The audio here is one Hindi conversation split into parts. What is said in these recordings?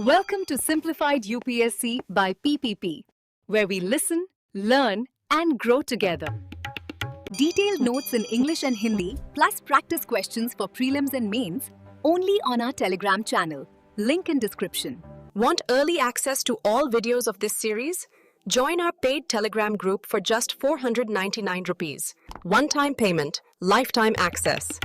Welcome to Simplified UPSC by PPP, where we listen, learn, and grow together. Detailed notes in English and Hindi, plus practice questions for prelims and mains, only on our Telegram channel. Link in description. Want early access to all videos of this series? Join our paid Telegram group for just 499 rupees. One-time payment, lifetime access.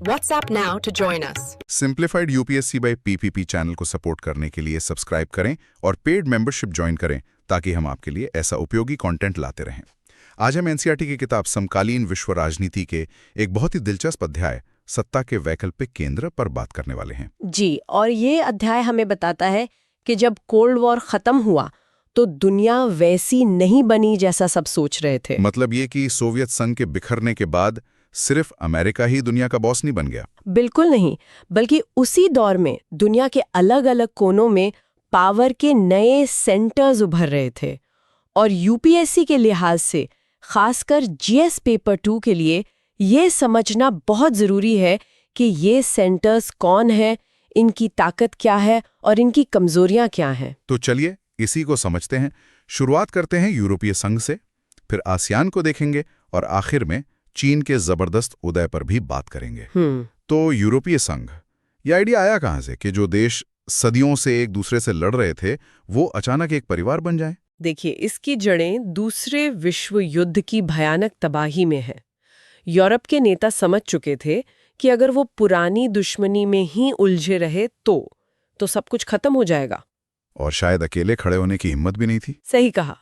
WhatsApp now to join us. Simplified UPSC by PPP channel को सपोर्ट करने के लिए सब्सक्राइब करें और पेड मेंबरशिप ज्वाइन करें ताकि हम आपके लिए ऐसा उपयोगी कंटेंट लाते रहें। आज हम एनसीईआरटी की किताब समकालीन विश्व राजनीति के एक बहुत ही दिलचस्प अध्याय सत्ता के वैकल्पिक केंद्र पर बात करने वाले हैं। जी, और ये अध्याय हमें बताता है कि जब कोल्ड वॉर खत्म हुआ तो दुनिया वैसी नहीं बनी जैसा सब सोच रहे थे। मतलब ये कि सोवियत संघ के बिखरने के बाद सिर्फ अमेरिका ही दुनिया का बॉस नहीं बन गया। बिल्कुल नहीं, बल्कि उसी दौर में दुनिया के अलग अलग कोनों में पावर के नए सेंटर्स उभर रहे थे। और यूपीएससी के लिहाज से खासकर जीएस पेपर 2 के लिए ये समझना बहुत ज़रूरी है कि ये सेंटर्स कौन है, इनकी ताकत क्या है और इनकी कमजोरियां क्या हैं। तो चलिए इसी को समझते हैं। शुरुआत करते हैं यूरोपीय संघ से, फिर आसियान को देखेंगे और आखिर में चीन के जबरदस्त उदय पर भी बात करेंगे। तो यूरोपीय संघ, यह आइडिया आया कहां से कि जो देश सदियों से एक दूसरे से लड़ रहे थे वो अचानक एक परिवार बन जाएं? देखिए, इसकी जड़ें दूसरे विश्व युद्ध की भयानक तबाही में है। यूरोप के नेता समझ चुके थे कि अगर वो पुरानी दुश्मनी में ही उलझे रहे तो सब कुछ खत्म हो जाएगा। और शायद अकेले खड़े होने की हिम्मत भी नहीं थी। सही कहा।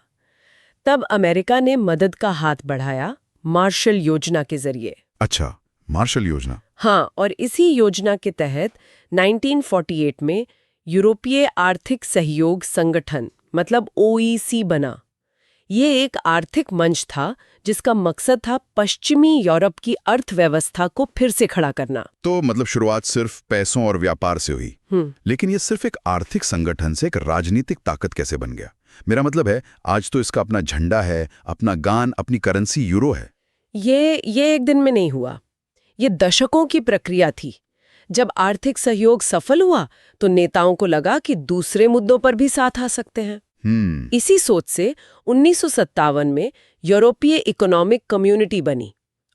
तब अमेरिका ने मदद का हाथ बढ़ाया मार्शल योजना के जरिए। अच्छा, मार्शल योजना। हाँ, और इसी योजना के तहत 1948 में यूरोपीय आर्थिक सहयोग संगठन मतलब ओईसी बना। ये एक आर्थिक मंच था जिसका मकसद था पश्चिमी यूरोप की अर्थव्यवस्था को फिर से खड़ा करना। तो मतलब शुरुआत सिर्फ पैसों और व्यापार से हुई, लेकिन ये सिर्फ एक आर्थिक संगठन से एक राजनीतिक ताकत कैसे बन गया? मेरा मतलब है आज तो इसका अपना झंडा है, अपना गान, अपनी करेंसी यूरो है। ये एक दिन में नहीं हुआ, ये दशकों की प्रक्रिया थी। जब आर्थिक सहयोग सफल हुआ तो नेताओं को लगा कि दूसरे मुद्दों पर भी साथ आ सकते हैं। इसी सोच से 1957 में यूरोपीय इकोनॉमिक कम्युनिटी बनी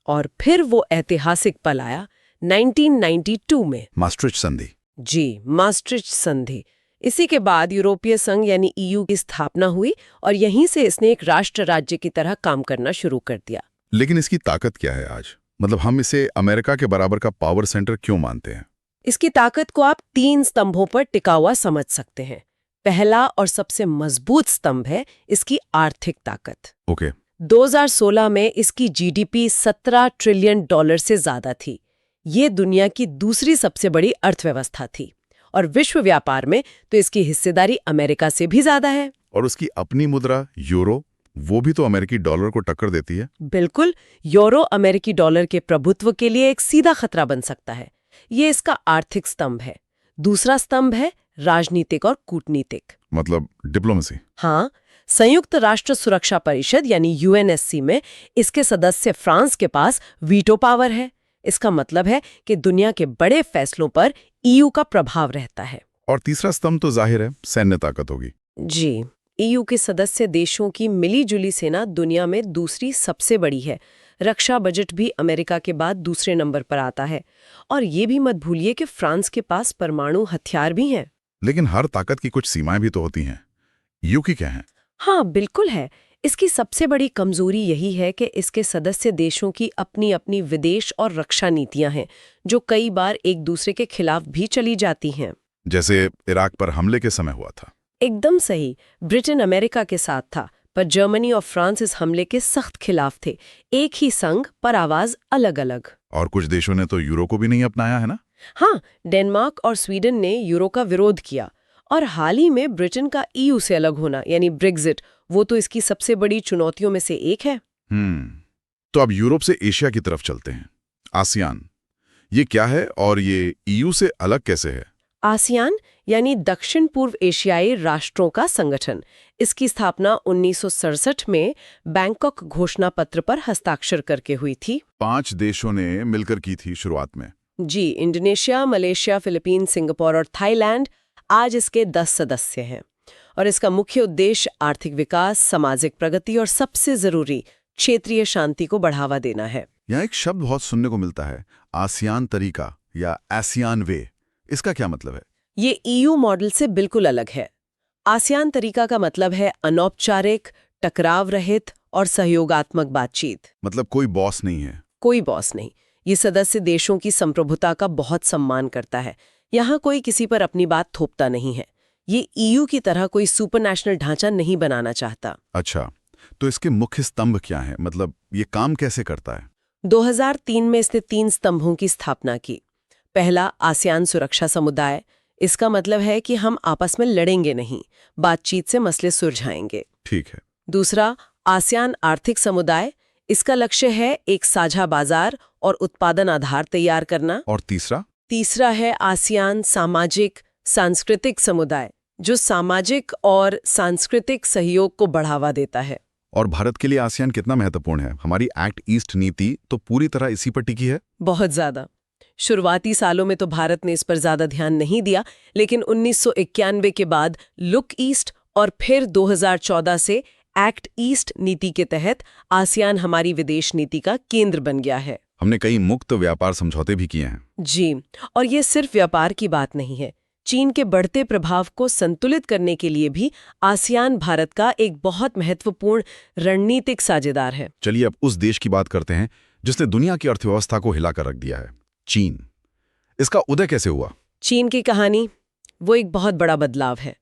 और फिर वो ऐतिहासिक पल आया 1992 में, maastricht संधि। जी, maastricht संधि। इसी के बाद यूरोपीय संघ यानी ईयू की स्थापना हुई और यहीं से इसने एक राष्ट्र राज्य की तरह काम करना शुरू कर दिया। लेकिन इसकी ताकत क्या है आज? मतलब हम इसे अमेरिका के बराबर का पावर सेंटर क्यों मानते हैं? इसकी ताकत को आप 3 स्तंभों पर टिका हुआ समझ सकते हैं। पहला और सबसे मजबूत स्तंभ है इसकी आर्थिक ताकत। ओके। 2016 में इसकी जीडीपी $17 ट्रिलियन से ज्यादा थी। ये दुनिया की दूसरी सबसे बड़ी अर्थव्यवस्था थी और विश्व व्यापार में तो इसकी हिस्सेदारी अमेरिका से भी ज्यादा है। और उसकी अपनी मुद्रा यूरो, वो भी तो अमेरिकी डॉलर को टक्कर देती है। बिल्कुल, यूरो अमेरिकी डॉलर के प्रभुत्व के लिए एक सीधा खतरा बन सकता है। ये इसका आर्थिक स्तंभ है। दूसरा स्तंभ है राजनीतिक और कूटनीतिक, मतलब डिप्लोमेसी। हाँ, संयुक्त राष्ट्र सुरक्षा परिषद यानी यूएनएससी में इसके सदस्य फ्रांस के पास वीटो पावर है। इसका मतलब है कि दुनिया के बड़े फैसलों पर ईयू का प्रभाव रहता है। और तीसरा स्तंभ तो जाहिर है सैन्य ताकत होगी। जी, ईयू के सदस्य देशों की मिलीजुली सेना दुनिया में दूसरी सबसे बड़ी है। रक्षा बजट भी अमेरिका के बाद दूसरे नंबर पर आता है। और ये भी मत भूलिए कि फ्रांस के पास परमाणु हथियार भी हैं। लेकिन हर ताकत की कुछ सीमाएं भी तो होती हैं। ईयू की क्या है? हाँ, बिल्कुल है। इसकी सबसे बड़ी कमजोरी यही है कि इसके सदस्य देशों की अपनी अपनी विदेश और रक्षा नीतियां हैं जो कई बार एक दूसरे के खिलाफ भी चली जाती हैं। जैसे इराक पर हमले के समय हुआ था। एकदम सही। ब्रिटेन अमेरिका के साथ था, पर जर्मनी और फ्रांस इस हमले के सख्त खिलाफ थे। एक ही संघ पर आवाज अलग अलग। और कुछ देशों ने तो यूरो को भी नहीं अपनाया है ना? हाँ, डेनमार्क और स्वीडन ने यूरो का विरोध किया और हाल ही में ब्रिटेन का ईयू से अलग होना यानी ब्रेक्जिट, वो तो इसकी सबसे बड़ी चुनौतियों में से एक है। तो अब यूरोप से एशिया की तरफ चलते हैं। आसियान, ये क्या है और ये ईयू से अलग कैसे है? आसियान यानी दक्षिण पूर्व एशियाई राष्ट्रों का संगठन। इसकी स्थापना 1967 में बैंकॉक घोषणा पत्र पर हस्ताक्षर करके हुई थी। 5 देशों ने मिलकर की थी शुरुआत में। जी, इंडोनेशिया, मलेशिया, फिलीपींस, सिंगापुर और थाईलैंड आज इसके 10 सदस्य हैं और इसका मुख्य उद्देश्य आर्थिक विकास, सामाजिक प्रगति और सबसे जरूरी क्षेत्रीय शांति को बढ़ावा देना है। यहाँ एक शब्द बहुत सुनने को मिलता है, आसियान तरीका या आसियान वे। इसका क्या मतलब है? ये EU मॉडल से बिल्कुल अलग है। आसियान तरीका का मतलब है अनौपचारिक, टकराव रहित और सहयोगात्मक बातचीत। मतलब कोई बॉस नहीं है? कोई बॉस नहीं। ये सदस्य देशों की संप्रभुता का बहुत सम्मान करता है। यहाँ कोई किसी पर अपनी बात थोपता नहीं है। ये EU की तरह कोई सुपरनेशनल ढांचा नहीं बनाना चाहता। अच्छा, तो इसके मुख्य स्तंभ क्या हैं? मतलब ये काम कैसे करता है? 2003 में इसने 3 स्तंभों की स्थापना की। पहला, आसियान सुरक्षा समुदाय। इसका मतलब है कि हम आपस में लड़ेंगे नहीं, बातचीत से मसले सुलझाएंगे। ठीक है। दूसरा, आसियान आर्थिक समुदाय। इसका लक्ष्य है एक साझा बाजार और उत्पादन आधार तैयार करना। और तीसरा? तीसरा है आसियान सामाजिक सांस्कृतिक समुदाय, जो सामाजिक और सांस्कृतिक सहयोग को बढ़ावा देता है। और भारत के लिए आसियान कितना महत्वपूर्ण है? हमारी एक्ट ईस्ट नीति तो पूरी तरह इसी पर टिकी है। बहुत ज्यादा। शुरुआती सालों में तो भारत ने इस पर ज्यादा ध्यान नहीं दिया, लेकिन 1991 के बाद लुक ईस्ट और फिर 2014 से एक्ट ईस्ट नीति के तहत आसियान हमारी विदेश नीति का केंद्र बन गया है। हमने कई मुक्त व्यापार समझौते भी किए हैं। जी, और ये सिर्फ व्यापार की बात नहीं है। चीन के बढ़ते प्रभाव को संतुलित करने के लिए भी आसियान भारत का एक बहुत महत्वपूर्ण रणनीतिक साझेदार है। चलिए अब उस देश की बात करते हैं जिसने दुनिया की अर्थव्यवस्था को हिलाकर रख दिया है, चीन। इसका उदय कैसे हुआ? चीन की कहानी वो एक बहुत बड़ा बदलाव है।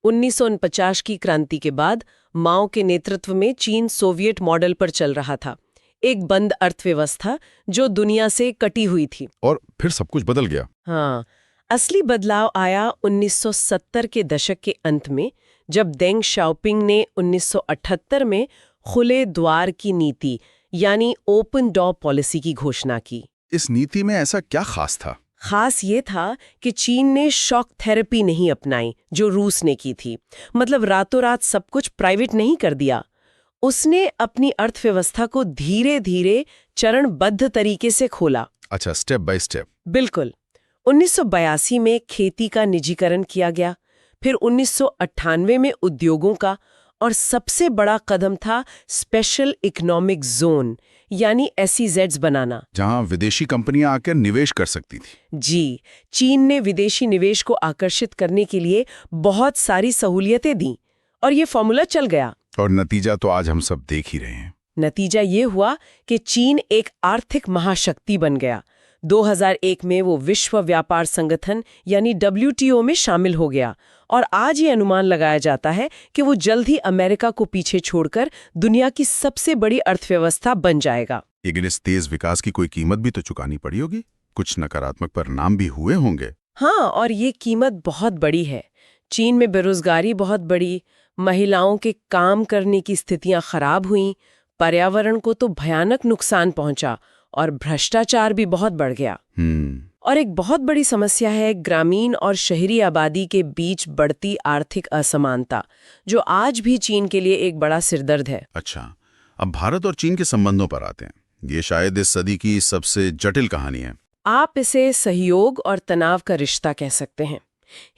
1949 की क्रांति के बाद माओ के नेतृत्व में चीन सोवियत मॉडल पर चल रहा था, एक बंद अर्थव्यवस्था जो दुनिया से कटी हुई थी। और फिर सब कुछ बदल गया। हाँ, असली बदलाव आया 1970 के दशक के अंत में, जब देंग शाओपिंग ने 1978 में खुले द्वार की नीति यानी ओपन डोर पॉलिसी की घोषणा की। इस नीति में ऐसा क्या खास था? खास ये था कि चीन ने शॉक थेरेपी नहीं अपनाई जो रूस ने की थी। मतलब रातों रात सब कुछ प्राइवेट नहीं कर दिया। उसने अपनी अर्थव्यवस्था को धीरे धीरे चरणबद्ध तरीके से खोला। अच्छा, स्टेप बाय स्टेप। बिल्कुल। 1982 में खेती का निजीकरण किया गया, फिर 1998 में उद्योगों का, और सबसे बड़ा कदम था स्पेशल इकोनॉमिक जोन यानी SEZs बनाना, जहां विदेशी कंपनियां आकर निवेश कर सकती थी। जी, चीन ने विदेशी निवेश को आकर्षित करने के लिए बहुत सारी सहूलियतें दी और ये फॉर्मूला चल गया। और नतीजा तो आज हम सब देख ही रहे हैं। नतीजा ये हुआ कि चीन एक आर्थिक महाशक्ति बन गया। 2001 में वो विश्व व्यापार संगठन यानी WTO में शामिल हो गया और आज ये अनुमान लगाया जाता है कि वो जल्द ही अमेरिका को पीछे छोड़कर दुनिया की सबसे बड़ी अर्थव्यवस्था बन जाएगा। लेकिन इस तेज विकास की कोई कीमत भी तो चुकानी पड़ी होगी, कुछ नकारात्मक परिणाम भी हुए होंगे। हाँ, और ये कीमत बहुत बड़ी है। चीन में बेरोजगारी बहुत बढ़ी, महिलाओं के काम करने की स्थितियां खराब हुईं, पर्यावरण को तो भयानक नुकसान पहुंचा और भ्रष्टाचार भी बहुत बढ़ गया। और एक बहुत बड़ी समस्या है ग्रामीण और शहरी आबादी के बीच बढ़ती आर्थिक असमानता, जो आज भी चीन के लिए एक बड़ा सिरदर्द है। अच्छा, अब भारत और चीन के संबंधों पर आते हैं। ये शायद इस सदी की सबसे जटिल कहानी है। आप इसे सहयोग और तनाव का रिश्ता कह सकते हैं।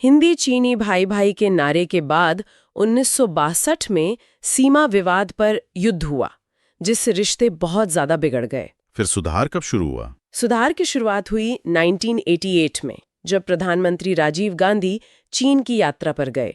हिंदी चीनी भाई भाई के नारे के बाद 1962 में सीमा विवाद पर युद्ध हुआ, जिससे रिश्ते बहुत ज्यादा बिगड़ गए। फिर सुधार कब शुरू हुआ? सुधार की शुरुआत हुई 1988 में, जब प्रधानमंत्री राजीव गांधी चीन की यात्रा पर गए।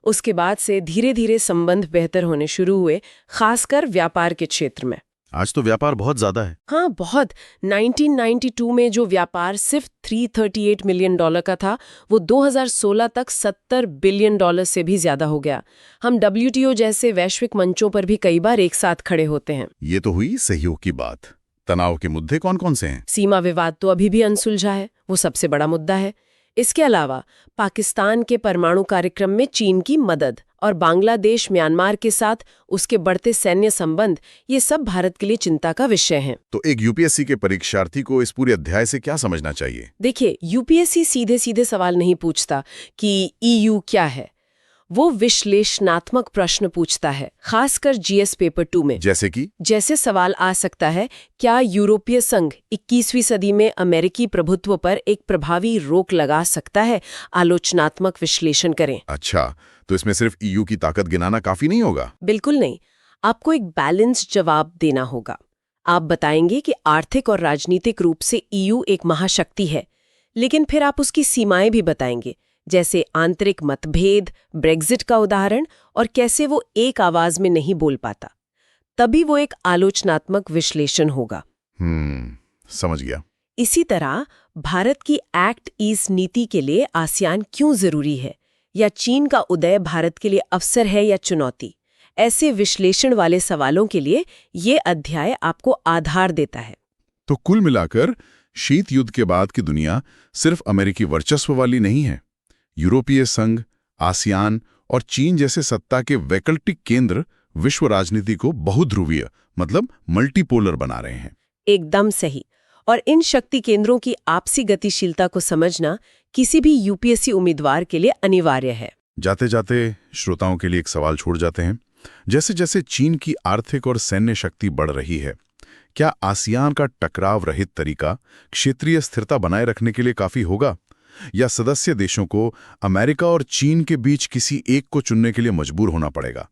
उसके बाद से धीरे धीरे संबंध बेहतर होने शुरू हुए, खासकर व्यापार के क्षेत्र में। आज तो व्यापार बहुत ज्यादा है। हाँ, बहुत। 1992 में जो व्यापार सिर्फ $338 मिलियन का था, वो 2016 तक $70 बिलियन से भी ज्यादा हो गया। हम WTO जैसे वैश्विक मंचों पर भी कई बार एक साथ खड़े होते हैं। ये तो हुई सहयोग की बात। तनाव के मुद्दे कौन कौन से हैं? सीमा विवाद तो अभी भी अनसुलझा है, वो सबसे बड़ा मुद्दा है। इसके अलावा पाकिस्तान के परमाणु कार्यक्रम में चीन की मदद और बांग्लादेश म्यांमार के साथ उसके बढ़ते सैन्य संबंध, ये सब भारत के लिए चिंता का विषय हैं। तो एक UPSC के परीक्षार्थी को इस पूरे अध्याय से क्या समझना चाहिए? देखिए, UPSC सीधे सीधे सवाल नहीं पूछता कि EU क्या है। वो विश्लेषणात्मक प्रश्न पूछता है, खासकर जीएस पेपर 2 में। जैसे सवाल आ सकता है, क्या यूरोपीय संघ 21वीं सदी में अमेरिकी प्रभुत्व पर एक प्रभावी रोक लगा सकता है? आलोचनात्मक विश्लेषण करें। अच्छा, तो इसमें सिर्फ ईयू की ताकत गिनाना काफी नहीं होगा? बिल्कुल नहीं, आपको एक बैलेंस्ड जवाब देना होगा। आप बताएंगे कि आर्थिक और राजनीतिक रूप से ईयू एक महाशक्ति है, लेकिन फिर आप उसकी सीमाएं भी बताएंगे, जैसे आंतरिक मतभेद, ब्रेग्जिट का उदाहरण, और कैसे वो एक आवाज में नहीं बोल पाता। तभी वो एक आलोचनात्मक विश्लेषण होगा। समझ गया। इसी तरह भारत की एक्ट ईस्ट नीति के लिए आसियान क्यों जरूरी है, या चीन का उदय भारत के लिए अवसर है या चुनौती, ऐसे विश्लेषण वाले सवालों के लिए ये अध्याय आपको आधार देता है। तो कुल मिलाकर शीत युद्ध के बाद की दुनिया सिर्फ अमेरिकी वर्चस्व वाली नहीं है। यूरोपीय संघ, आसियान और चीन जैसे सत्ता के वैकल्पिक केंद्र विश्व राजनीति को बहुध्रुवीय, मतलब मल्टीपोलर बना रहे हैं। एकदम सही। और इन शक्ति केंद्रों की आपसी गतिशीलता को समझना किसी भी यूपीएससी उम्मीदवार के लिए अनिवार्य है। जाते जाते श्रोताओं के लिए एक सवाल छोड़ जाते हैं। जैसे जैसे चीन की आर्थिक और सैन्य शक्ति बढ़ रही है, क्या आसियान का टकराव रहित तरीका क्षेत्रीय स्थिरता बनाए रखने के लिए काफी होगा, या सदस्य देशों को अमेरिका और चीन के बीच किसी एक को चुनने के लिए मजबूर होना पड़ेगा?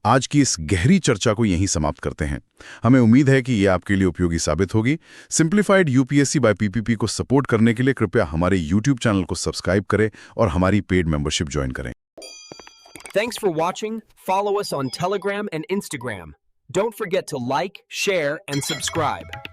आज की इस गहरी चर्चा को यहीं समाप्त करते हैं। हमें उम्मीद है कि ये आपके लिए उपयोगी साबित होगी। सिंप्लीफाइड यूपीएससी बाय पीपीपी को सपोर्ट करने के लिए कृपया हमारे YouTube चैनल को सब्सक्राइब करें और हमारी पेड मेंबरशिप ज्वाइन करें। Thanks for watching. Follow us on Telegram and Instagram. Don't forget to like, share, and subscribe.